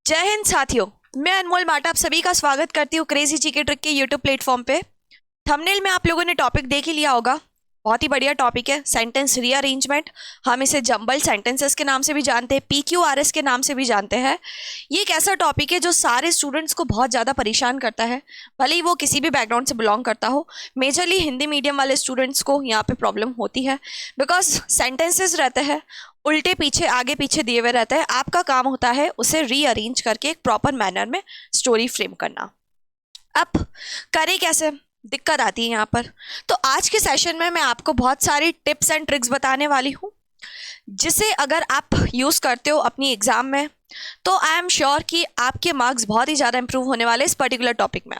जय हिंद साथियों। मैं अनमोल माटा आप सभी का स्वागत करती हूँ क्रेजी जीके ट्रिक के यूट्यूब प्लेटफॉर्म पे। थंबनेल में आप लोगों ने टॉपिक देख ही लिया होगा। बहुत ही बढ़िया टॉपिक है, सेंटेंस रीअरेंजमेंट। हम इसे जंबल सेंटेंसेस के नाम से भी जानते हैं, PQRS के नाम से भी जानते हैं। ये एक ऐसा टॉपिक है जो सारे स्टूडेंट्स को बहुत ज़्यादा परेशान करता है, भले ही वो किसी भी बैकग्राउंड से बिलोंग करता हो। मेजरली हिंदी मीडियम वाले स्टूडेंट्स को यहाँ पे प्रॉब्लम होती है, बिकॉज सेंटेंसेस रहते हैं उल्टे पीछे आगे पीछे दिए हुए रहते हैं। आपका काम होता है उसे रीअरेंज करके एक प्रॉपर मैनर में स्टोरी फ्रेम करना। अब करें कैसे, दिक्कत आती है यहाँ पर। तो आज के सेशन में मैं आपको बहुत सारी टिप्स एंड ट्रिक्स बताने वाली हूँ, जिसे अगर आप यूज़ करते हो अपनी एग्ज़ाम में तो आई एम श्योर कि आपके मार्क्स बहुत ही ज़्यादा इंप्रूव होने वाले इस पर्टिकुलर टॉपिक में।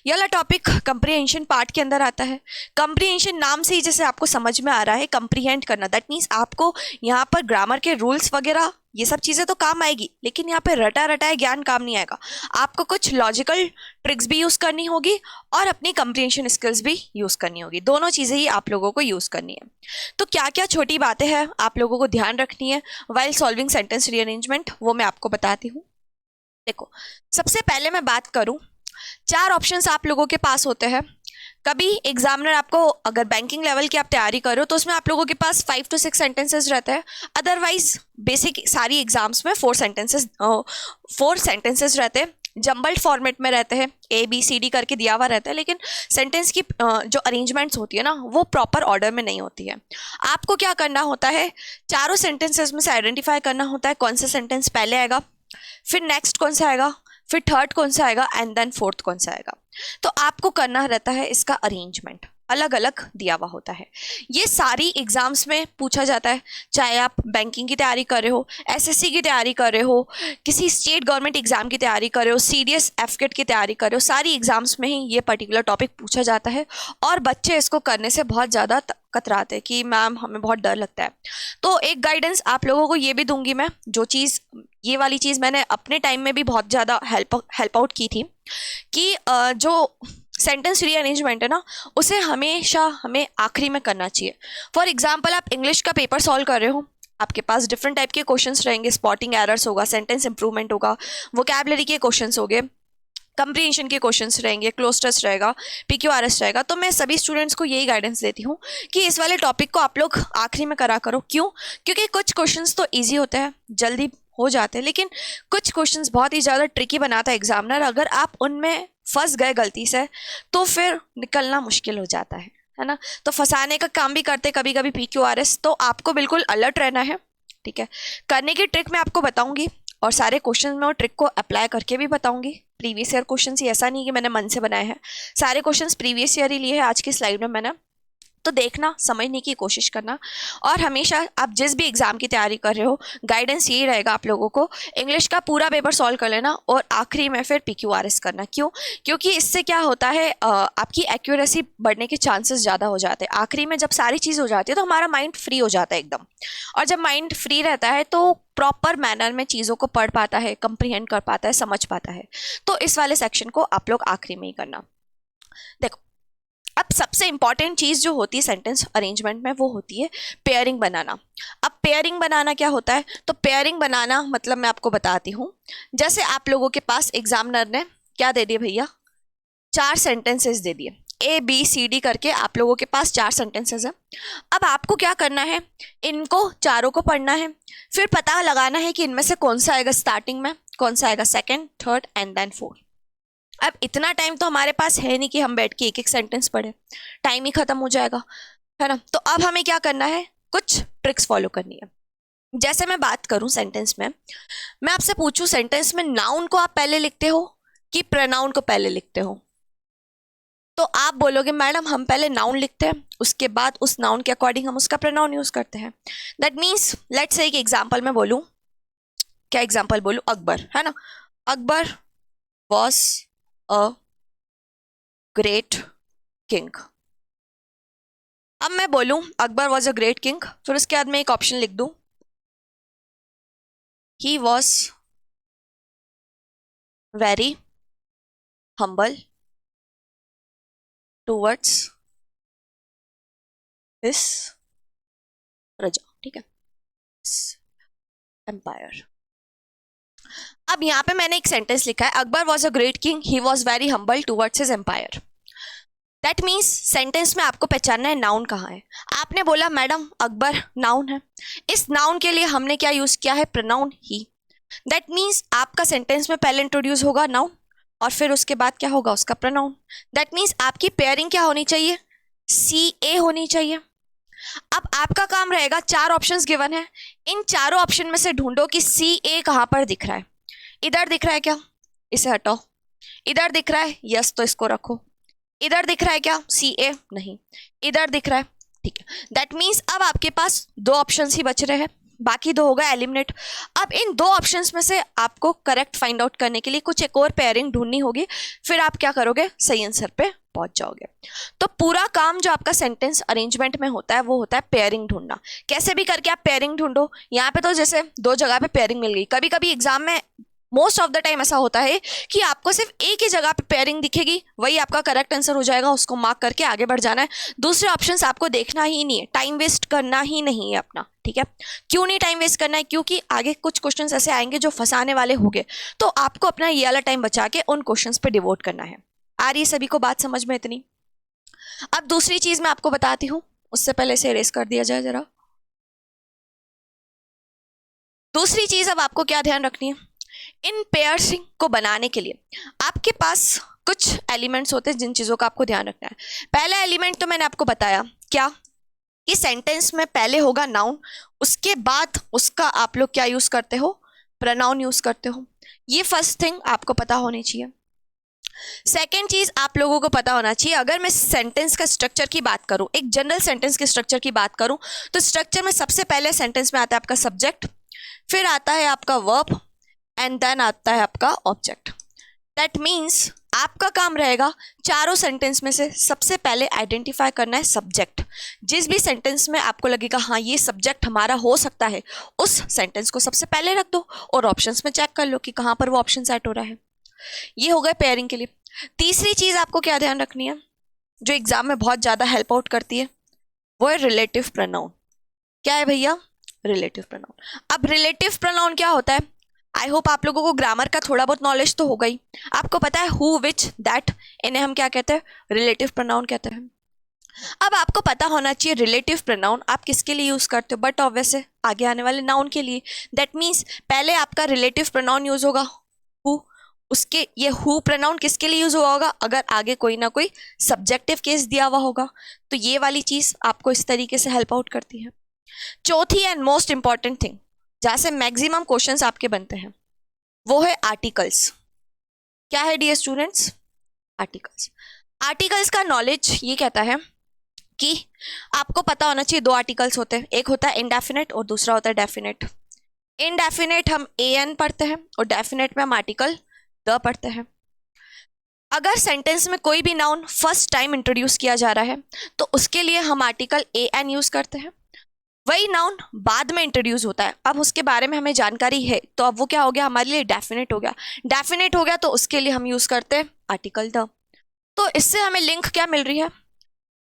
ये वाला टॉपिक कंप्रीहेंशन पार्ट के अंदर आता है। कंप्रीहेंशन नाम से ही जैसे आपको समझ में आ रहा है, कंप्रीहेंड करना, दैट मीन्स आपको यहाँ पर ग्रामर के रूल्स वगैरह ये सब चीज़ें तो काम आएगी, लेकिन यहाँ पे रटा रटाए ज्ञान काम नहीं आएगा। आपको कुछ लॉजिकल ट्रिक्स भी यूज़ करनी होगी और अपनी कंप्रीहेंशन स्किल्स भी यूज़ करनी होगी। दोनों चीज़ें ही आप लोगों को यूज़ करनी है। तो क्या क्या छोटी बातें हैं आप लोगों को ध्यान रखनी है वाइल सॉल्विंग सेंटेंस रीअरेंजमेंट, वो मैं आपको बताती हूँ। देखो, सबसे पहले मैं बात करूँ, 4 ऑप्शंस आप लोगों के पास होते हैं। कभी एग्जामिनर आपको, अगर बैंकिंग लेवल की आप तैयारी कर रहे हो तो उसमें आप लोगों के पास 5 to 6 सेंटेंसेस रहते हैं। अदरवाइज बेसिक सारी एग्जाम्स में 4 सेंटेंसेस रहते हैं। जंबल्ड फॉर्मेट में रहते हैं, ABCD करके दिया हुआ रहता है, लेकिन सेंटेंस की जो अरेंजमेंट्स होती है ना, वो प्रॉपर ऑर्डर में नहीं होती है। आपको क्या करना होता है, चारों सेंटेंसेस में से आइडेंटिफाई करना होता है कौन सा सेंटेंस पहले आएगा, फिर नेक्स्ट कौन सा आएगा, फिर थर्ड कौन सा आएगा एंड देन फोर्थ कौन सा आएगा। तो आपको करना रहता है इसका अरेंजमेंट, अलग अलग दिया हुआ होता है। ये सारी एग्जाम्स में पूछा जाता है, चाहे आप बैंकिंग की तैयारी कर रहे हो, SSC की तैयारी कर रहे हो, किसी स्टेट गवर्नमेंट एग्जाम की तैयारी कर रहे हो, CDS FCAT की तैयारी कर रहे हो, सारी एग्जाम्स में ही ये पर्टिकुलर टॉपिक पूछा जाता है। और बच्चे इसको करने से बहुत ज़्यादा कतराते हैं कि मैम हमें बहुत डर लगता है। तो एक गाइडेंस आप लोगों को ये भी दूंगी मैं, जो चीज़, ये वाली चीज़ मैंने अपने टाइम में भी बहुत ज़्यादा हेल्प आउट की थी, कि जो सेंटेंस रीअरेंजमेंट है ना, उसे हमेशा हमें आखिरी में करना चाहिए। फॉर एग्जाम्पल, आप इंग्लिश का पेपर सॉल्व कर रहे हो, आपके पास डिफरेंट टाइप के क्वेश्चंस रहेंगे, स्पॉटिंग एरर्स होगा, सेंटेंस इंप्रूवमेंट होगा, वोकैबुलरी के क्वेश्चंस होंगे, कंप्रीहेंशन के क्वेश्चंस रहेंगे, क्लोज टेस्ट रहेगा, PQRS रहेगा। तो मैं सभी स्टूडेंट्स को यही गाइडेंस देती हूँ कि इस वाले टॉपिक को आप लोग आखिरी में करा करो। क्यों? क्योंकि कुछ क्वेश्चंस तो ईजी होते हैं, जल्दी हो जाते हैं, लेकिन कुछ क्वेश्चंस बहुत ही ज़्यादा ट्रिकी बनाता है एग्जामिनर। अगर आप उनमें फंस गए गलती से तो फिर निकलना मुश्किल हो जाता है ना। तो फंसाने का काम भी करते कभी कभी PQRS, तो आपको बिल्कुल अलर्ट रहना है। ठीक है, करने की ट्रिक मैं आपको बताऊंगी और सारे क्वेश्चन में ट्रिक को अप्लाई करके भी बताऊंगी। प्रीवियस ईयर क्वेश्चन ही, ऐसा नहीं कि मैंने मन से बनाए हैं, सारे क्वेश्चंस प्रीवियस ईयर ही लिए हैं आज की स्लाइड में मैंने। तो देखना, समझने की कोशिश करना। और हमेशा आप जिस भी एग्जाम की तैयारी कर रहे हो, गाइडेंस यही रहेगा आप लोगों को, इंग्लिश का पूरा पेपर सॉल्व कर लेना और आखिरी में फिर PQRS करना। क्यों? क्योंकि इससे क्या होता है, आपकी एक्यूरेसी बढ़ने के चांसेस ज़्यादा हो जाते हैं। आखिरी में जब सारी चीज़ हो जाती है तो हमारा माइंड फ्री हो जाता है एकदम, और जब माइंड फ्री रहता है तो प्रॉपर मैनर में चीज़ों को पढ़ पाता है, कंप्रीहेंड कर पाता है, समझ पाता है। तो इस वाले सेक्शन को आप लोग आखिरी में ही करना। देखो, अब सबसे इंपॉर्टेंट चीज जो होती है सेंटेंस अरेंजमेंट में, वो होती है पेयरिंग बनाना। अब पेयरिंग बनाना क्या होता है, तो पेयरिंग बनाना मतलब मैं आपको बताती हूँ। जैसे आप लोगों के पास एग्जामिनर ने क्या दे दिए भैया, 4 सेंटेंसेस दे दिए, ABCD करके आप लोगों के पास 4 सेंटेंसेस है। अब आपको क्या करना है, इनको चारों को पढ़ना है, फिर पता लगाना है कि इनमें से कौन सा आएगा स्टार्टिंग में, कौन सा आएगा second, third and then fourth. अब इतना टाइम तो हमारे पास है नहीं कि हम बैठ के एक एक सेंटेंस पढ़े, टाइम ही खत्म हो जाएगा, है ना। तो अब हमें क्या करना है, कुछ ट्रिक्स फॉलो करनी है। जैसे मैं बात करूं सेंटेंस में, मैं आपसे पूछूं सेंटेंस में नाउन को आप पहले लिखते हो कि प्रोनाउन को पहले लिखते हो, तो आप बोलोगे मैडम हम पहले नाउन लिखते हैं, उसके बाद उस नाउन के अकॉर्डिंग हम उसका प्रोनाउन यूज करते हैं। दैट मीन्स लेट्स से एक एग्जाम्पल मैं बोलूं, क्या एग्जाम्पल बोलूं, अकबर, है ना। Akbar was a great king. अब मैं बोलूं Akbar was a great king, फिर उसके बाद मैं एक ऑप्शन लिख दूं, ही was very humble towards his प्रजा। ठीक है, एम्पायर। अब यहाँ पे मैंने एक सेंटेंस लिखा है, Akbar was a great king, he was very humble towards his empire. That means sentence में आपको पहचानना है नाउन कहाँ है। आपने बोला मैडम अकबर नाउन है, इस नाउन के लिए हमने क्या यूज किया है, प्रोनाउन ही। दैट मीन्स आपका सेंटेंस में पहले इंट्रोड्यूस होगा नाउन और फिर उसके बाद क्या होगा, उसका प्रोनाउन। दैट मीन्स आपकी पेयरिंग क्या होनी चाहिए, सी ए होनी चाहिए। अब आपका काम रहेगा, 4 ऑप्शंस गिवन है, इन चारों ऑप्शन में से ढूंढो कि सी ए कहाँ पर दिख रहा है। इधर दिख रहा है क्या, इसे हटाओ। इधर दिख रहा है, यस तो इसको रखो। इधर दिख रहा है क्या, सी ए, नहीं। इधर दिख रहा है, ठीक है। दैट मीन्स अब आपके पास 2 ऑप्शंस ही बच रहे हैं, बाकी 2 होगा एलिमिनेट। अब इन 2 ऑप्शंस में से आपको करेक्ट फाइंड आउट करने के लिए कुछ एक और पेयरिंग ढूंढनी होगी, फिर आप क्या करोगे, सही आंसर पे पहुंच जाओगे। तो पूरा काम जो आपका सेंटेंस अरेंजमेंट में होता है वो होता है पेयरिंग ढूंढना। कैसे भी करके आप पेयरिंग ढूंढो। यहाँ पे तो जैसे 2 जगह पे पेयरिंग मिल गई, कभी कभी एग्जाम में मोस्ट ऑफ द टाइम ऐसा होता है कि आपको सिर्फ एक ही जगह पे पेयरिंग दिखेगी, वही आपका करेक्ट आंसर हो जाएगा, उसको मार्क करके आगे बढ़ जाना है। दूसरे ऑप्शंस आपको देखना ही नहीं है, टाइम वेस्ट करना ही नहीं है अपना, ठीक है। क्यों नहीं टाइम वेस्ट करना है, क्योंकि आगे कुछ क्वेश्चंस ऐसे आएंगे जो फंसाने वाले होंगे, तो आपको अपना ये वाला टाइम बचा के उन क्वेश्चंस पे डिवोट करना है। आ रही है सभी को बात समझ में इतनी। अब दूसरी चीज मैं आपको बताती हूँ, उससे पहले इसे इरेज कर दिया जाए जरा। दूसरी चीज अब आपको क्या ध्यान रखनी है, इन पेयर्सिंग को बनाने के लिए आपके पास कुछ एलिमेंट्स होते हैं जिन चीजों का आपको ध्यान रखना है। पहला एलिमेंट तो मैंने आपको बताया क्या, कि सेंटेंस में पहले होगा नाउन, उसके बाद उसका आप लोग क्या यूज करते हो, प्रोनाउन यूज करते हो। ये फर्स्ट थिंग आपको पता होनी चाहिए। सेकेंड चीज आप लोगों को पता होना चाहिए, अगर मैं सेंटेंस का स्ट्रक्चर की बात करूं, एक जनरल सेंटेंस के स्ट्रक्चर की बात करूं, तो स्ट्रक्चर में सबसे पहले सेंटेंस में आता है आपका सब्जेक्ट, फिर आता है आपका वर्ब एंड देन आता है आपका ऑब्जेक्ट। दैट मीन्स आपका काम रहेगा चारों सेंटेंस में से सबसे पहले आइडेंटिफाई करना है सब्जेक्ट। जिस भी सेंटेंस में आपको लगेगा हाँ ये सब्जेक्ट हमारा हो सकता है, उस सेंटेंस को सबसे पहले रख दो और ऑप्शंस में चेक कर लो कि कहाँ पर वो ऑप्शन सेट हो रहा है। ये हो गए पेयरिंग के लिए। तीसरी चीज आपको क्या ध्यान रखनी है, जो एग्जाम में बहुत ज्यादा हेल्प आउट करती है, वो है रिलेटिव प्रोनाउन। क्या है भैया, रिलेटिव प्रोनाउन। अब रिलेटिव प्रोनाउन क्या होता है, आई होप आप लोगों को ग्रामर का थोड़ा बहुत नॉलेज तो होगा ही। आपको पता है हु, विच, दैट, इन्हें हम क्या कहते हैं, रिलेटिव प्रोनाउन कहते हैं। अब आपको पता होना चाहिए रिलेटिव प्रोनाउन आप किसके लिए यूज करते हो, बट ऑब्वियस है आगे आने वाले नाउन के लिए। दैट मीन्स पहले आपका रिलेटिव प्रोनाउन यूज होगा हु, उसके ये हु प्रोनाउन किसके लिए यूज हुआ होगा, अगर आगे कोई ना कोई सब्जेक्टिव केस दिया हुआ होगा, तो ये वाली चीज आपको इस तरीके से हेल्प आउट करती है। चौथी एंड मोस्ट इंपॉर्टेंट थिंग जहां से मैक्सिमम क्वेश्चंस आपके बनते हैं, वो है आर्टिकल्स। क्या है डियर स्टूडेंट्स, आर्टिकल्स। आर्टिकल्स का नॉलेज ये कहता है कि आपको पता होना चाहिए 2 आर्टिकल्स होते हैं, एक होता है इनडेफिनेट और दूसरा होता है डेफिनेट। इनडेफिनेट हम एन पढ़ते हैं और डेफिनेट में हम आर्टिकल द पढ़ते हैं। अगर सेंटेंस में कोई भी नाउन फर्स्ट टाइम इंट्रोड्यूस किया जा रहा है तो उसके लिए हम आर्टिकल ए एन यूज करते हैं। वही नाउन बाद में इंट्रोड्यूस होता है, अब उसके बारे में हमें जानकारी है, तो अब वो क्या हो गया, हमारे लिए डेफिनेट हो गया। डेफिनेट हो गया तो उसके लिए हम यूज करते हैं आर्टिकल द। तो इससे हमें लिंक क्या मिल रही है,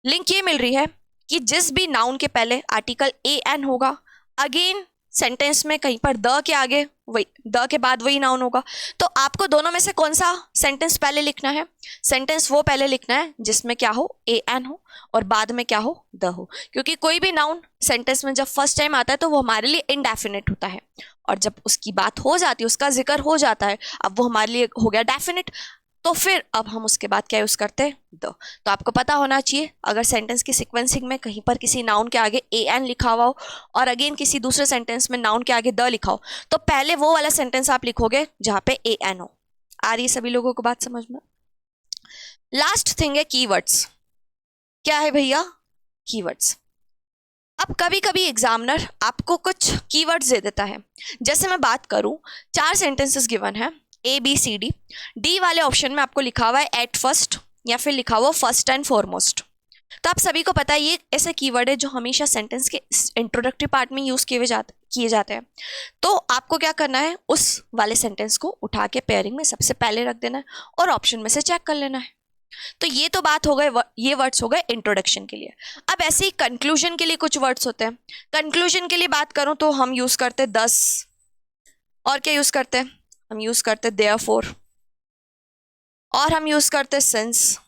लिंक ये मिल रही है कि जिस भी नाउन के पहले आर्टिकल ए एन होगा, अगेन सेंटेंस में कहीं पर द के आगे वही, द के बाद वही नाउन होगा। तो आपको दोनों में से कौन सा सेंटेंस पहले लिखना है, सेंटेंस वो पहले लिखना है जिसमें क्या हो, ए एन हो और बाद में क्या हो, द हो। क्योंकि कोई भी नाउन सेंटेंस में जब फर्स्ट टाइम आता है तो वो हमारे लिए इनडेफिनेट होता है, और जब उसकी बात हो जाती है, उसका जिक्र हो जाता है, अब वो हमारे लिए हो गया डेफिनेट। तो फिर अब हम उसके बाद क्या यूज करते हैं, द। तो आपको पता होना चाहिए अगर सेंटेंस की सीक्वेंसिंग में कहीं पर किसी नाउन के आगे ए एन लिखा हुआ हो और अगेन किसी दूसरे सेंटेंस में नाउन के आगे द लिखा हो, तो पहले वो वाला सेंटेंस आप लिखोगे जहां पे ए एन हो। आ रही है सभी लोगों को बात समझ में। लास्ट थिंग है कीवर्ड्स। क्या है भैया, कीवर्ड्स। अब कभी कभी एग्जामिनर आपको कुछ कीवर्ड्स दे देता है। जैसे मैं बात करूं, 4 सेंटेंसेस गिवन है A B C D, D वाले ऑप्शन में आपको लिखा हुआ है एट फर्स्ट या फिर लिखा हुआ फर्स्ट एंड फॉरमोस्ट। तो आप सभी को पता है ये ऐसे कीवर्ड है जो हमेशा सेंटेंस के इंट्रोडक्टरी पार्ट में यूज किए जाते हैं। तो आपको क्या करना है, उस वाले सेंटेंस को उठा के पेयरिंग में सबसे पहले रख देना है और ऑप्शन में से चेक कर लेना है। तो ये तो बात हो गए, ये वर्ड्स हो गए इंट्रोडक्शन के लिए। अब ऐसे ही कंक्लूजन के लिए कुछ वर्ड्स होते हैं। कंक्लूजन के लिए बात करूं तो हम यूज करते हैं 10, और क्या यूज करते हैं हम यूज करते देयरफॉर, और हम यूज करते सिंस,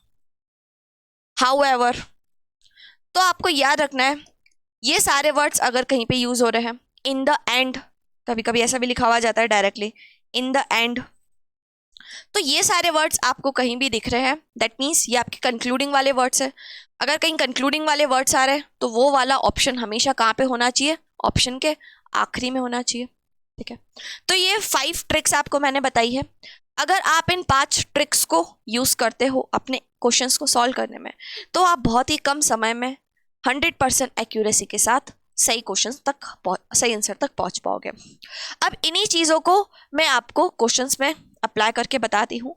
हाउएवर। तो आपको याद रखना है ये सारे वर्ड्स अगर कहीं पे यूज हो रहे हैं, इन द एंड, कभी कभी ऐसा भी लिखा हुआ जाता है डायरेक्टली, इन द एंड, तो ये सारे वर्ड्स आपको कहीं भी दिख रहे हैं, दैट मीन्स ये आपके कंक्लूडिंग वाले वर्ड्स है। अगर कहीं कंक्लूडिंग वाले वर्ड्स आ रहे हैं तो वो वाला ऑप्शन हमेशा कहाँ पे होना चाहिए, ऑप्शन के आखिरी में होना चाहिए, ठीक है। तो ये 5 ट्रिक्स आपको मैंने बताई है। अगर आप इन 5 ट्रिक्स को यूज करते हो अपने क्वेश्चंस को सॉल्व करने में, तो आप बहुत ही कम समय में 100% एक्यूरेसी के साथ सही क्वेश्चंस तक, सही आंसर तक पहुंच पाओगे। अब इन्हीं चीज़ों को मैं आपको क्वेश्चंस में अप्लाई करके बताती हूँ।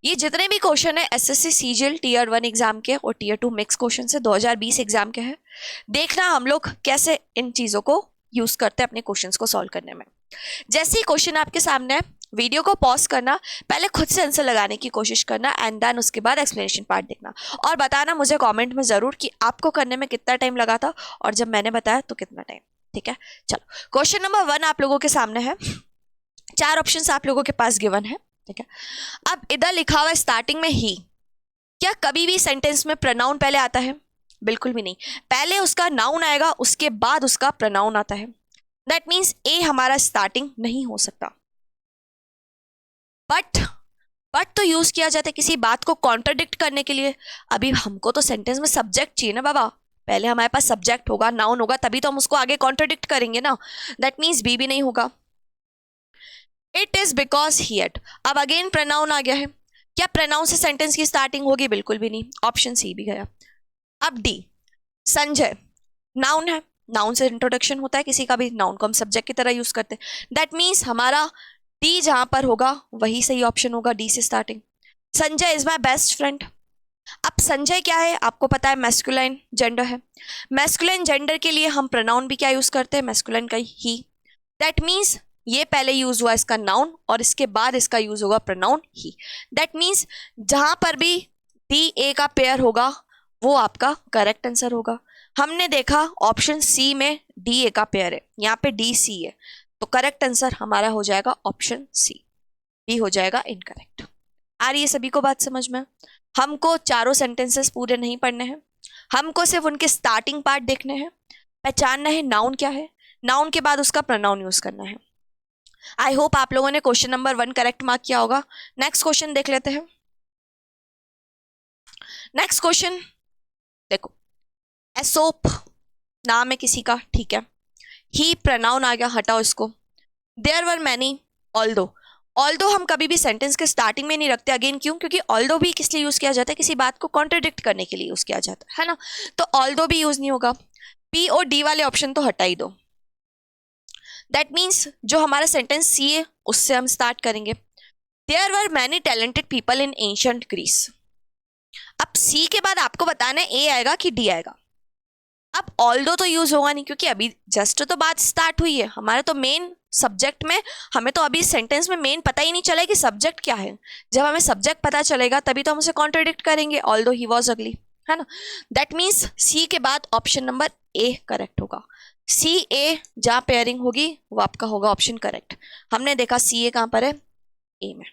ये जितने भी क्वेश्चन है एसएससी सीजीएल टीयर 1 एग्जाम के और टीयर 2 मिक्स क्वेश्चन से 2020 एग्जाम के हैं। देखना हम लोग कैसे इन चीज़ों को यूज करते हैं अपने क्वेश्चंस को सॉल्व करने में। जैसे ही क्वेश्चन आपके सामने है, वीडियो को पॉज करना, पहले खुद से आंसर लगाने की कोशिश करना एंड देन उसके बाद एक्सप्लेनेशन पार्ट देखना, और बताना मुझे कमेंट में जरूर कि आपको करने में कितना टाइम लगा था और जब मैंने बताया तो कितना टाइम, ठीक है। चलो, क्वेश्चन नंबर 1 आप लोगों के सामने है। 4 ऑप्शंस आप लोगों के पास गिवन है, ठीक है। अब इधर लिखा हुआ है स्टार्टिंग में ही। क्या कभी भी सेंटेंस में प्रोनाउन पहले आता है? बिल्कुल भी नहीं। पहले उसका नाउन आएगा, उसके बाद उसका प्रोनाउन आता है। दैट मीन्स ए हमारा स्टार्टिंग नहीं हो सकता। बट तो यूज किया जाता है किसी बात को कॉन्ट्रडिक्ट करने के लिए। अभी हमको तो सेंटेंस में सब्जेक्ट चाहिए ना बाबा, पहले हमारे पास सब्जेक्ट होगा, नाउन होगा, तभी तो हम उसको आगे कॉन्ट्रडिक्ट करेंगे ना। दैट मीन्स बी भी नहीं होगा। It is because he ate, अब अगेन प्रोनाउन आ गया है। क्या प्रोनाउन से सेंटेंस की स्टार्टिंग होगी? बिल्कुल भी नहीं, ऑप्शन सी भी गया। अब डी, संजय, नाउन है, नाउन से इंट्रोडक्शन होता है किसी का भी, नाउन को हम सब्जेक्ट की तरह यूज करते हैं। दैट मीन्स हमारा डी जहां पर होगा वही सही ऑप्शन होगा, डी से starting. Sanjay is my best friend. अब संजय क्या है आपको पता है, मैस्कुलाइन जेंडर है। मैस्कुलाइन जेंडर के लिए हम प्रोनाउन भी क्या यूज करते हैं, मैस्कुलाइन का ही। दैट मीन्स ये पहले यूज हुआ इसका नाउन और इसके बाद इसका यूज होगा प्रोनाउन ही। दैट मीन्स जहां पर भी डी ए का पेयर होगा वो आपका करेक्ट आंसर होगा। हमने देखा ऑप्शन सी में डी ए का पेयर है, यहाँ पे डी सी है, तो करेक्ट आंसर हमारा हो जाएगा ऑप्शन सी, बी हो जाएगा इनकरेक्ट। आ रही है सभी को बात समझ में? हमको चारों सेंटेंसेस पूरे नहीं पढ़ने हैं, हमको सिर्फ उनके स्टार्टिंग पार्ट देखने हैं, पहचानना है नाउन क्या है, नाउन के बाद उसका प्रोनाउन यूज करना है। आई होप आप लोगों ने क्वेश्चन नंबर 1 करेक्ट मार्क किया होगा। नेक्स्ट क्वेश्चन देख लेते हैं। नेक्स्ट क्वेश्चन देखो, एसोप नाम है किसी का, ठीक है। ही प्रोनाउन आ गया, हटाओ इसको। There were many, although, although हम कभी भी सेंटेंस के स्टार्टिंग में नहीं रखते। अगेन क्यों? क्योंकि ऑल्दो भी किस लिए यूज किया जाता है, किसी बात को कॉन्ट्रडिक्ट करने के लिए यूज किया जाता है ना, तो ऑल्दो भी यूज नहीं होगा। पी और डी वाले ऑप्शन तो हटा ही दो। दैट मीन्स जो हमारा सेंटेंस सी है उससे हम स्टार्ट करेंगे। There were many talented people in ancient Greece. अब सी के बाद आपको बताना है ए आएगा कि डी आएगा। अब ऑल्दो तो यूज होगा नहीं क्योंकि अभी जस्ट तो बात स्टार्ट हुई है, हमारे तो मेन सब्जेक्ट में, हमें तो अभी सेंटेंस में मेन पता ही नहीं चला कि सब्जेक्ट क्या है। जब हमें सब्जेक्ट पता चलेगा तभी तो हम उसे कॉन्ट्रडिक्ट करेंगे, ऑल्दो ही वॉज अगली, है ना। दैट मीन्स सी के बाद ऑप्शन नंबर ए करेक्ट होगा। सी ए जहां पेयरिंग होगी वो आपका होगा ऑप्शन करेक्ट। हमने देखा सी ए कहां पर है, ए में,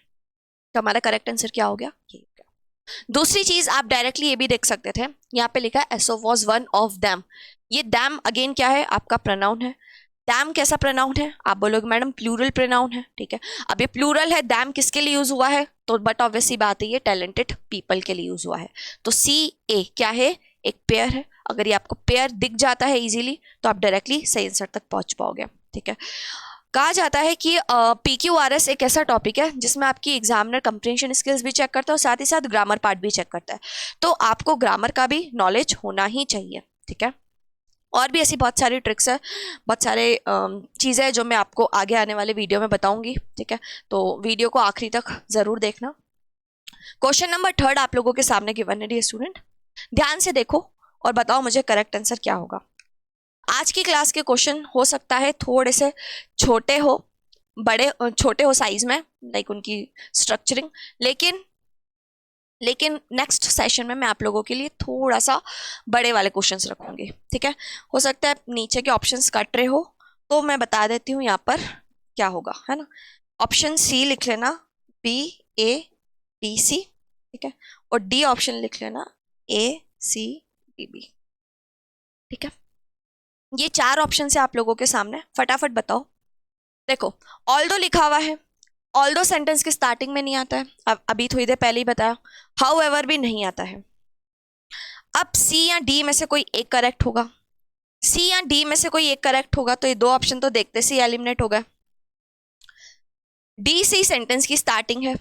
तो हमारा करेक्ट आंसर क्या हो गया, ये। दूसरी चीज आप डायरेक्टली ये भी देख सकते थे, यहाँ पे लिखा है एसो वॉज वन ऑफ दैम। ये दैम अगेन क्या है, आपका प्रोनाउन है। दैम कैसा प्रोनाउन है, आप बोलोगे मैडम प्लूरल प्रोनाउन है, ठीक है। अब ये प्लूरल है, दैम किसके लिए यूज हुआ है, तो बट ऑब्वियसली बात है ये टैलेंटेड पीपल के लिए यूज हुआ है। तो सी ए क्या है, एक पेयर है। अगर ये आपको पेयर दिख जाता है इजीली तो आप डायरेक्टली सही आंसर तक पहुंच पाओगे, ठीक है। कहा जाता है कि PQRS एक ऐसा टॉपिक है जिसमें आपकी एग्जामिनर कंप्रीहेंशन स्किल्स भी चेक करता है और साथ ही साथ ग्रामर पार्ट भी चेक करता है, तो आपको ग्रामर का भी नॉलेज होना ही चाहिए, ठीक है। और भी ऐसी बहुत सारी ट्रिक्स है, बहुत सारे चीज़ें हैं जो मैं आपको आगे आने वाले वीडियो में बताऊंगी, ठीक है। तो वीडियो को आखिरी तक जरूर देखना। क्वेश्चन नंबर 3 आप लोगों के सामने गिवन है डियर स्टूडेंट, ध्यान से देखो और बताओ मुझे करेक्ट आंसर क्या होगा। आज की क्लास के क्वेश्चन हो सकता है थोड़े से छोटे हो, बड़े छोटे हो साइज में, लाइक उनकी स्ट्रक्चरिंग, लेकिन नेक्स्ट सेशन में मैं आप लोगों के लिए थोड़ा सा बड़े वाले क्वेश्चंस रखूंगी, ठीक है। हो सकता है नीचे के ऑप्शंस कट रहे हो, तो मैं बता देती हूँ यहाँ पर क्या होगा, है ना। ऑप्शन सी लिख लेना, बी ए बी सी, ठीक है, और डी ऑप्शन लिख लेना ए सी बी बी, ठीक है। ये 4 ऑप्शन है आप लोगों के सामने, फटाफट बताओ। देखो, ऑल्दो लिखा हुआ है, ऑल्दो सेंटेंस के स्टार्टिंग में नहीं आता है, अब अभी थोड़ी देर पहले ही बताया, हाउ एवर भी नहीं आता है। अब सी या डी में से कोई एक करेक्ट होगा, सी या डी में से कोई एक करेक्ट होगा, तो ये 2 ऑप्शन तो देखते से एलिमिनेट हो गए। डी सी सेंटेंस की स्टार्टिंग है।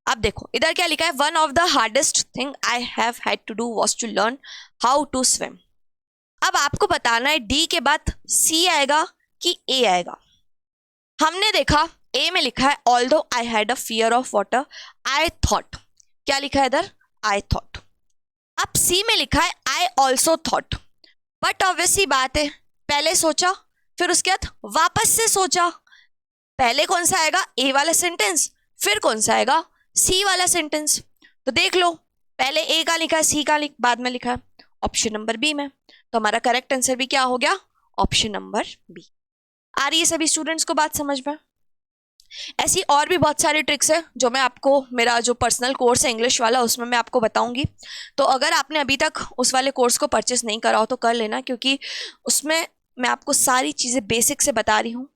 अब देखो इधर क्या लिखा है, one of the hardest thing I have had to do was to learn how to swim. अब आपको बताना है डी के बाद सी आएगा कि ए आएगा। हमने देखा ए में लिखा है although I had a fear of water I thought, क्या लिखा है इधर, आई थॉट। अब सी में लिखा है I also thought, but obviously बात है, पहले सोचा फिर उसके बाद वापस से सोचा, पहले कौन सा आएगा, ए वाला सेंटेंस, फिर कौन सा आएगा, सी वाला सेंटेंस। तो देख लो, पहले ए का लिखा है, सी का बाद में लिखा है ऑप्शन नंबर बी में, तो हमारा करेक्ट आंसर भी क्या हो गया, ऑप्शन नंबर बी। आ रही है सभी स्टूडेंट्स को बात समझ में? ऐसी और भी बहुत सारी ट्रिक्स है जो मैं आपको, मेरा जो पर्सनल कोर्स है इंग्लिश वाला, उसमें मैं आपको बताऊंगी। तो अगर आपने अभी तक उस वाले कोर्स को परचेस नहीं करा हो तो कर लेना, क्योंकि उसमें मैं आपको सारी चीज़ें बेसिक से बता रही हूँ।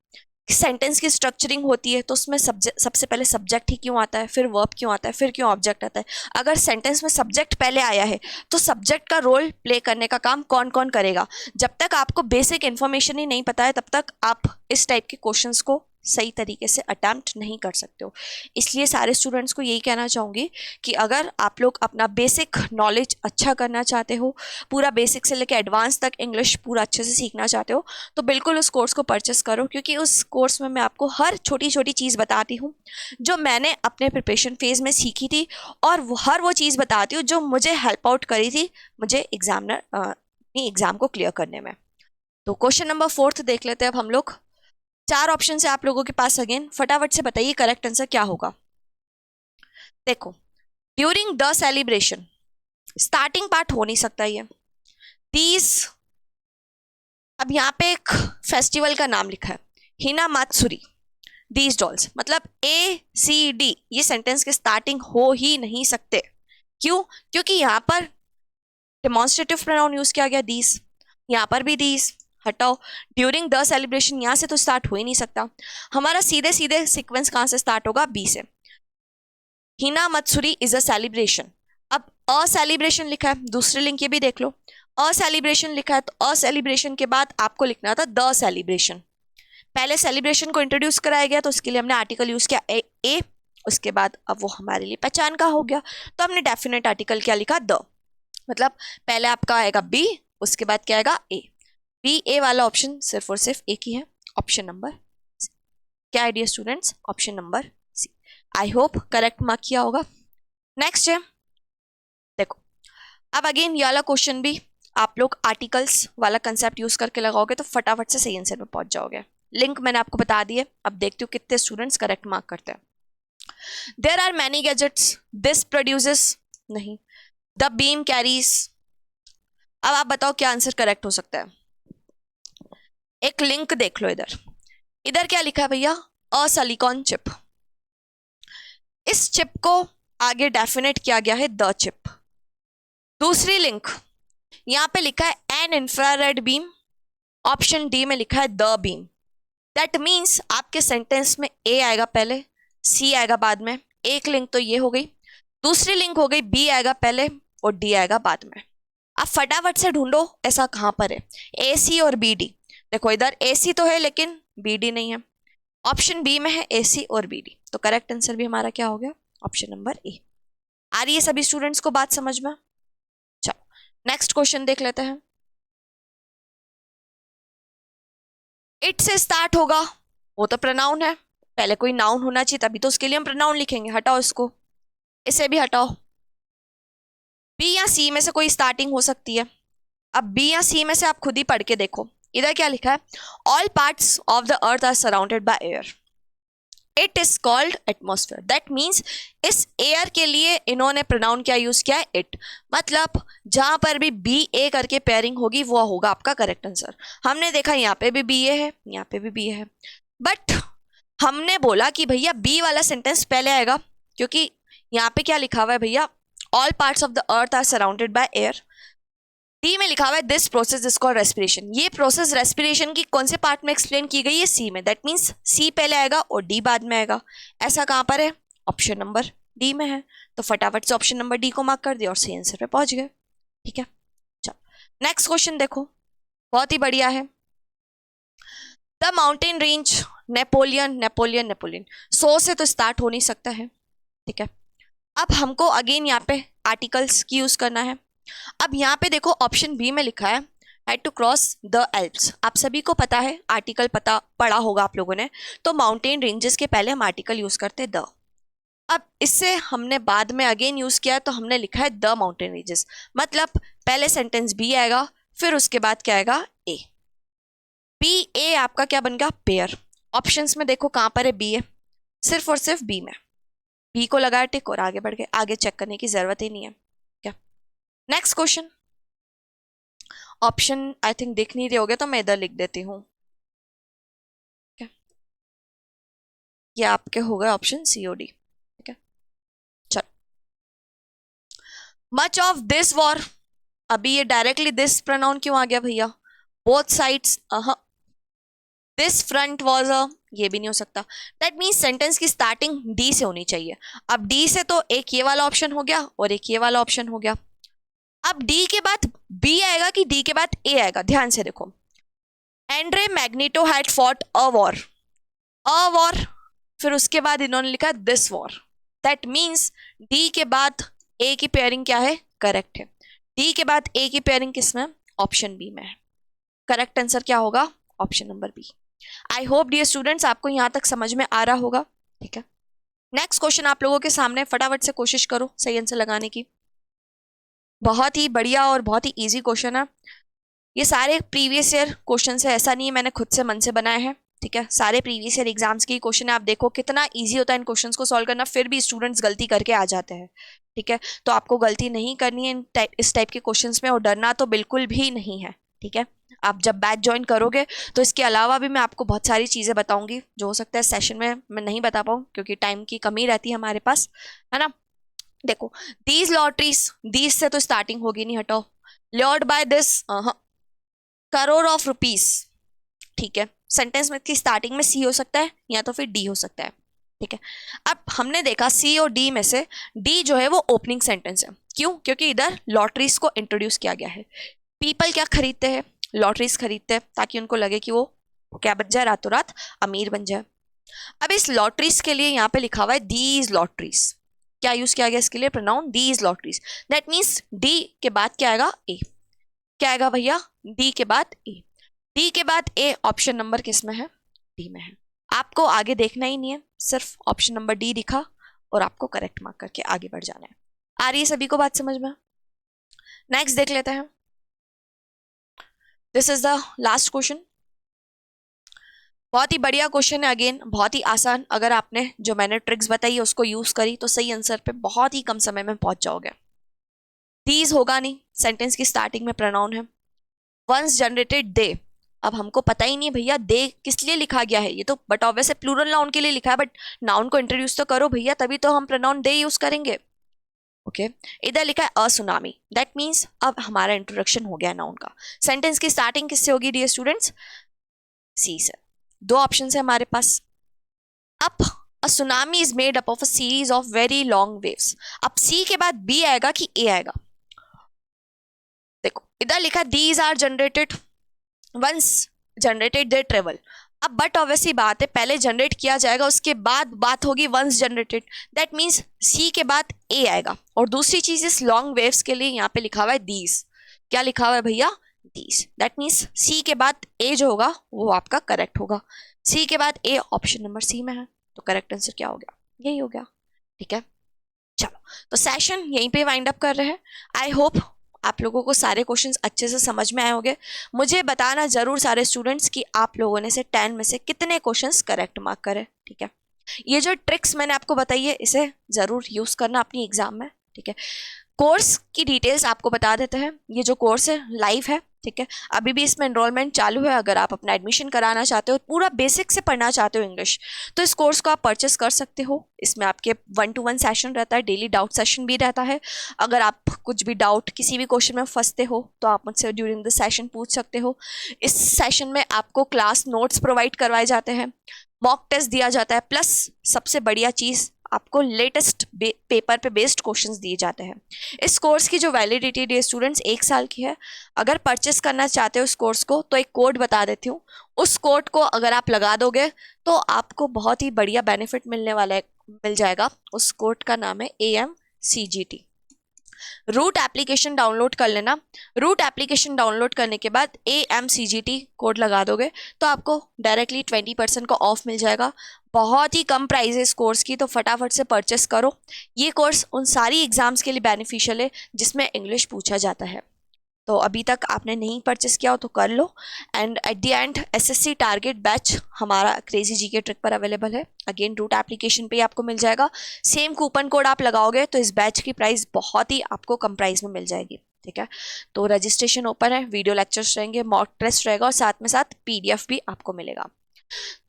सेंटेंस की स्ट्रक्चरिंग होती है तो उसमें सबसे पहले सब्जेक्ट ही क्यों आता है, फिर वर्ब क्यों आता है, फिर क्यों ऑब्जेक्ट आता है। अगर सेंटेंस में सब्जेक्ट पहले आया है तो सब्जेक्ट का रोल प्ले करने का काम कौन कौन करेगा। जब तक आपको बेसिक इन्फॉर्मेशन ही नहीं पता है तब तक आप इस टाइप के क्वेश्चंस को सही तरीके से अटैम्प्ट नहीं कर सकते हो। इसलिए सारे स्टूडेंट्स को यही कहना चाहूँगी कि अगर आप लोग अपना बेसिक नॉलेज अच्छा करना चाहते हो, पूरा बेसिक से लेकर एडवांस तक इंग्लिश पूरा अच्छे से सीखना चाहते हो, तो बिल्कुल उस कोर्स को परचेस करो, क्योंकि उस कोर्स में मैं आपको हर छोटी छोटी चीज़ बताती हूँ जो मैंने अपने प्रिपरेशन फेज़ में सीखी थी, और हर वो चीज़ बताती हूँ जो मुझे हेल्प आउट करी थी मुझे एग्ज़ाम को क्लियर करने में। तो क्वेश्चन नंबर 4 देख लेते हैं अब हम लोग। 4 ऑप्शन है आप लोगों के पास, अगेन फटाफट से बताइए करेक्ट आंसर क्या होगा। देखो, during the celebration, starting part हो नहीं सकता ये, दीज, अब यहाँ पे एक फेस्टिवल का नाम लिखा है हिना मात्सुरी, दीज डॉल्स, मतलब ए सी डी ये सेंटेंस के स्टार्टिंग हो ही नहीं सकते। क्यों? क्योंकि यहाँ पर डेमोन्स्ट्रेटिव प्रोनाउन यूज किया गया दीज, यहाँ पर भी दीज, हटाओ, ड्यूरिंग द सेलिब्रेशन यहाँ से तो स्टार्ट हो ही नहीं सकता। हमारा सीधे सीधे सीक्वेंस कहाँ से स्टार्ट होगा, बी से। हिना मत्सुरी इज अ सेलिब्रेशन, अब अ सेलिब्रेशन लिखा है, दूसरी लिंक ये भी देख लो, अ सेलिब्रेशन लिखा है, तो अ सेलिब्रेशन के बाद आपको लिखना था द सेलिब्रेशन। पहले सेलिब्रेशन को इंट्रोड्यूस कराया गया तो उसके लिए हमने आर्टिकल यूज किया ए, उसके बाद अब वो हमारे लिए पहचान का हो गया, तो हमने डेफिनेट आर्टिकल क्या लिखा, द, मतलब पहले आपका आएगा बी, उसके बाद क्या आएगा ए। बी ए वाला ऑप्शन सिर्फ और सिर्फ एक ही है, ऑप्शन नंबर सी। क्या idea students, option number C. I hope correct mark किया होगा। नेक्स्ट है, देखो अब अगेन ये वाला क्वेश्चन भी आप लोग आर्टिकल्स वाला कंसेप्ट यूज करके लगाओगे तो फटाफट से सही आंसर में पहुंच जाओगे। लिंक मैंने आपको बता दी है, अब देखती हूँ कितने स्टूडेंट्स करेक्ट मार्क करते हैं। There are many gadgets this produces, नहीं, द बीम कैरीज। अब आप बताओ क्या आंसर करेक्ट हो सकता है। एक लिंक देख लो इधर, इधर क्या लिखा है भैया, अ सिलिकॉन चिप, इस चिप को आगे डेफिनेट किया गया है द चिप। दूसरी लिंक यहां पे लिखा है an infrared beam, option D में लिखा है द बीम। दैट मीन्स आपके सेंटेंस में ए आएगा पहले, सी आएगा बाद में। एक लिंक तो ये हो गई, दूसरी लिंक हो गई बी आएगा पहले और डी आएगा बाद में। आप फटाफट से ढूंढो ऐसा कहां पर है, ए सी और बी डी। देखो इधर ए सी तो है लेकिन बी डी नहीं है, ऑप्शन बी में है ए सी और बी डी, तो करेक्ट आंसर भी हमारा क्या हो गया, ऑप्शन नंबर ए। आ रही है सभी स्टूडेंट्स को बात समझ में? चलो नेक्स्ट क्वेश्चन देख लेते हैं। इट से स्टार्ट होगा, वो तो प्रोनाउन है, पहले कोई नाउन होना चाहिए तभी तो उसके लिए हम प्रोनाउन लिखेंगे। हटाओ इसको, इसे भी हटाओ। बी या सी में से कोई स्टार्टिंग हो सकती है। अब बी या सी में से आप खुद ही पढ़ के देखो, इधर क्या लिखा है, all parts of the earth are surrounded by air, it is called atmosphere. That means इस एयर के लिए इन्होंने प्रोनाउन क्या यूज किया है, इट, मतलब जहां पर भी बी ए करके पेयरिंग होगी वो होगा आपका करेक्ट आंसर। हमने देखा यहाँ पे भी बी ए है, यहाँ पे भी बी ए है, बट हमने बोला कि भैया बी वाला सेंटेंस पहले आएगा, क्योंकि यहाँ पे क्या लिखा हुआ है भैया, all parts of the earth are surrounded by air. D में लिखा हुआ है this process is called respiration. ये प्रोसेस रेस्पिरेशन की कौन से पार्ट में एक्सप्लेन की गई है, सी में। दैट मीन्स सी पहले आएगा और डी बाद में आएगा। ऐसा कहाँ पर है, ऑप्शन नंबर डी में है। तो फटाफट से ऑप्शन नंबर डी को मार्क कर दिया और सही आंसर पे पहुंच गए। ठीक है, चलो नेक्स्ट क्वेश्चन देखो, बहुत ही बढ़िया है। The mountain range Napoleon, Napoleon Napoleon, so से तो स्टार्ट हो नहीं सकता है। ठीक है, अब हमको अगेन यहाँ पे आर्टिकल्स की यूज करना है। अब यहाँ पे देखो ऑप्शन बी में लिखा है had to cross the Alps. आप सभी को पता है, आर्टिकल पढ़ा होगा आप लोगों ने, तो माउंटेन रेंजेस के पहले हम आर्टिकल यूज करते हैं द। अब इससे हमने बाद में अगेन यूज किया तो हमने लिखा है द माउंटेन रेंजेस, मतलब पहले सेंटेंस बी आएगा, फिर उसके बाद क्या आएगा, ए। बी ए आपका क्या बन गया, पेयर। ऑप्शंस में देखो कहां पर है, बी है, सिर्फ और सिर्फ बी में। बी को लगाया टिक और आगे बढ़ गए, आगे चेक करने की जरूरत ही नहीं है। क्या next question, option I think दिख नहीं रहे होगे तो मैं इधर लिख देती हूं। ये आपके हो गए ऑप्शन सी ओ डी। ठीक है, चलो मच ऑफ दिस वॉर, अभी ये डायरेक्टली दिस प्रोनाउन क्यों आ गया भैया, both sides, this front was a, ये भी नहीं हो सकता। दैट मीन्स सेंटेंस की स्टार्टिंग डी से होनी चाहिए। अब डी से तो एक ये वाला ऑप्शन हो गया और एक ये वाला ऑप्शन हो गया। अब डी के बाद बी आएगा कि डी के बाद ए आएगा, ध्यान से देखो। Andre magneto had fought a war, a war, फिर उसके बाद इन्होंने लिखा this war. That means D के बाद ए की पेयरिंग क्या है, करेक्ट है। डी के बाद ए की पेयरिंग किसमें, ऑप्शन बी में है। करेक्ट आंसर क्या होगा, option number B. I hope dear students आपको यहां तक समझ में आ रहा होगा। ठीक है, नेक्स्ट क्वेश्चन आप लोगों के सामने, फटाफट से कोशिश करो सही आंसर लगाने की। बहुत ही बढ़िया और बहुत ही इजी क्वेश्चन है। ये सारे प्रीवियस ईयर क्वेश्चन है, ऐसा नहीं है मैंने खुद से मन से बनाए हैं। ठीक है, सारे प्रीवियस ईयर एग्जाम्स के क्वेश्चन है। आप देखो कितना इजी होता है इन क्वेश्चंस को सॉल्व करना, फिर भी स्टूडेंट्स गलती करके आ जाते हैं। ठीक है, तो आपको गलती नहीं करनी है इस टाइप के क्वेश्चंस में, और डरना तो बिल्कुल भी नहीं है। ठीक है, आप जब बैच ज्वाइन करोगे तो इसके अलावा भी मैं आपको बहुत सारी चीज़ें बताऊंगी, जो हो सकता है सेशन में मैं नहीं बता पाऊँ क्योंकि टाइम की कमी रहती है हमारे पास, है ना। देखो दीज लॉटरीज, दीज से तो स्टार्टिंग होगी नहीं, हटाओ। Lord by this, crore of rupees. ठीक है, सेंटेंस में की स्टार्टिंग में सी हो सकता है या तो फिर डी हो सकता है। ठीक है, अब हमने देखा सी और डी में से डी जो है वो ओपनिंग सेंटेंस है। क्यों, क्योंकि इधर लॉटरीज को इंट्रोड्यूस किया गया है। पीपल क्या खरीदते हैं, लॉटरीज खरीदते हैं ताकि उनको लगे कि वो क्या बन जाए, रातों रात अमीर बन जाए। अब इस लॉटरीज के लिए यहाँ पे लिखा हुआ है दीज लॉटरीज, क्या यूज किया गया इसके लिए, pronoun these lotteries. That means D के बाद क्या आएगा, ए। क्या आएगा भैया, डी के बाद ए। डी के बाद ए, ऑप्शन नंबर किस में है, डी में है। आपको आगे देखना ही नहीं है, सिर्फ ऑप्शन नंबर डी दिखा और आपको करेक्ट मार्क करके आगे बढ़ जाना है। आ रही है सभी को बात समझ में। नेक्स्ट देख लेते हैं, this is the last question. बहुत ही बढ़िया क्वेश्चन है, अगेन बहुत ही आसान। अगर आपने जो मैंने ट्रिक्स बताई उसको यूज करी तो सही आंसर पे बहुत ही कम समय में पहुंच जाओगे। दीज होगा नहीं, सेंटेंस की स्टार्टिंग में प्रोनाउन है। वंस जनरेटेड दे, अब हमको पता ही नहीं भैया दे किस लिए लिखा गया है, ये तो बट ऑब्वियसली प्लूरल नाउन के लिए लिखा है, बट नाउन को इंट्रोड्यूस तो करो भैया, तभी तो हम प्रोनाउन दे यूज करेंगे। ओके, इधर लिखा है अ सुनामी, दैट मीन्स अब हमारा इंट्रोडक्शन हो गया नाउन का। सेंटेंस की स्टार्टिंग किससे होगी डियर स्टूडेंट्स, सी से। दो ऑप्शन है हमारे पास। अब अ tsunami is made up of a series of very long waves. अब सी के बाद बी आएगा कि ए आएगा, देखो इधर लिखा these are generated, once generated they travel. अब बट ऑब्वियसली बात है, पहले जनरेट किया जाएगा उसके बाद बात होगी वंस जनरेटेड। दैट मीन्स सी के बाद ए आएगा। और दूसरी चीज इस लॉन्ग वेव्स के लिए यहाँ पे लिखा हुआ है दीज, क्या लिखा हुआ है भैया, दीज। दैट मीन्स सी के बाद ए जो होगा वो आपका करेक्ट होगा। सी के बाद ए, ऑप्शन नंबर सी में है, तो करेक्ट आंसर क्या हो गया, यही हो गया। ठीक है, चलो तो सेशन यहीं पे वाइंड अप कर रहे हैं। आई होप आप लोगों को सारे क्वेश्चंस अच्छे से समझ में आए होंगे। मुझे बताना जरूर सारे स्टूडेंट्स कि आप लोगों ने से 10 में से कितने क्वेश्चंस करेक्ट मार्क करे। ठीक है, ये जो ट्रिक्स मैंने आपको बताई है इसे जरूर यूज करना अपनी एग्जाम में। ठीक है, कोर्स की डिटेल्स आपको बता देते हैं। ये जो कोर्स है लाइव है, ठीक है, अभी भी इसमें एनरोलमेंट चालू है। अगर आप अपना एडमिशन कराना चाहते हो, पूरा बेसिक से पढ़ना चाहते हो इंग्लिश, तो इस कोर्स को आप परचेस कर सकते हो। इसमें आपके 1-to-1 सेशन रहता है, डेली डाउट सेशन भी रहता है। अगर आप कुछ भी डाउट किसी भी क्वेश्चन में फंसते हो तो आप मुझसे ड्यूरिंग द सेशन पूछ सकते हो। इस सेशन में आपको क्लास नोट्स प्रोवाइड करवाए जाते हैं, मॉक टेस्ट दिया जाता है, प्लस सबसे बढ़िया चीज़, आपको लेटेस्ट पेपर पे बेस्ड क्वेश्चंस दिए जाते हैं। इस कोर्स की जो वैलिडिटी डे स्टूडेंट्स 1 साल की है। अगर परचेस करना चाहते हो इस कोर्स को तो एक कोड बता देती हूँ, उस कोड को अगर आप लगा दोगे तो आपको बहुत ही बढ़िया बेनिफिट मिलने वाला है, मिल जाएगा। उस कोड का नाम है AMCGT। रूट एप्लीकेशन डाउनलोड कर लेना। रूट एप्लीकेशन डाउनलोड करने के बाद AMCGT कोड लगा दोगे तो आपको डायरेक्टली 20% का ऑफ मिल जाएगा। बहुत ही कम प्राइस है इस कोर्स की, तो फटाफट से परचेस करो। ये कोर्स उन सारी एग्जाम्स के लिए बेनिफिशियल है जिसमें इंग्लिश पूछा जाता है। तो अभी तक आपने नहीं परचेस किया हो तो कर लो। And at the end SSC target batch हमारा क्रेजी जीके ट्रिक पर अवेलेबल है। अगेन रूट एप्लीकेशन पे ही आपको मिल जाएगा। सेम कूपन कोड आप लगाओगे तो इस बैच की प्राइस बहुत ही आपको कम प्राइस में मिल जाएगी, ठीक है। तो रजिस्ट्रेशन ओपन है, वीडियो लेक्चर्स रहेंगे, मॉक टेस्ट रहेगा और साथ में साथ PDF भी आपको मिलेगा।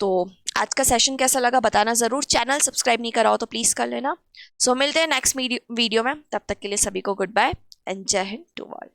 तो आज का सेशन कैसा लगा बताना ज़रूर। चैनल सब्सक्राइब नहीं करा हो तो प्लीज़ कर लेना। सो मिलते हैं नेक्स्ट वीडियो में, तब तक के लिए सभी को गुड बाय एंड जय हिंद टू ऑल।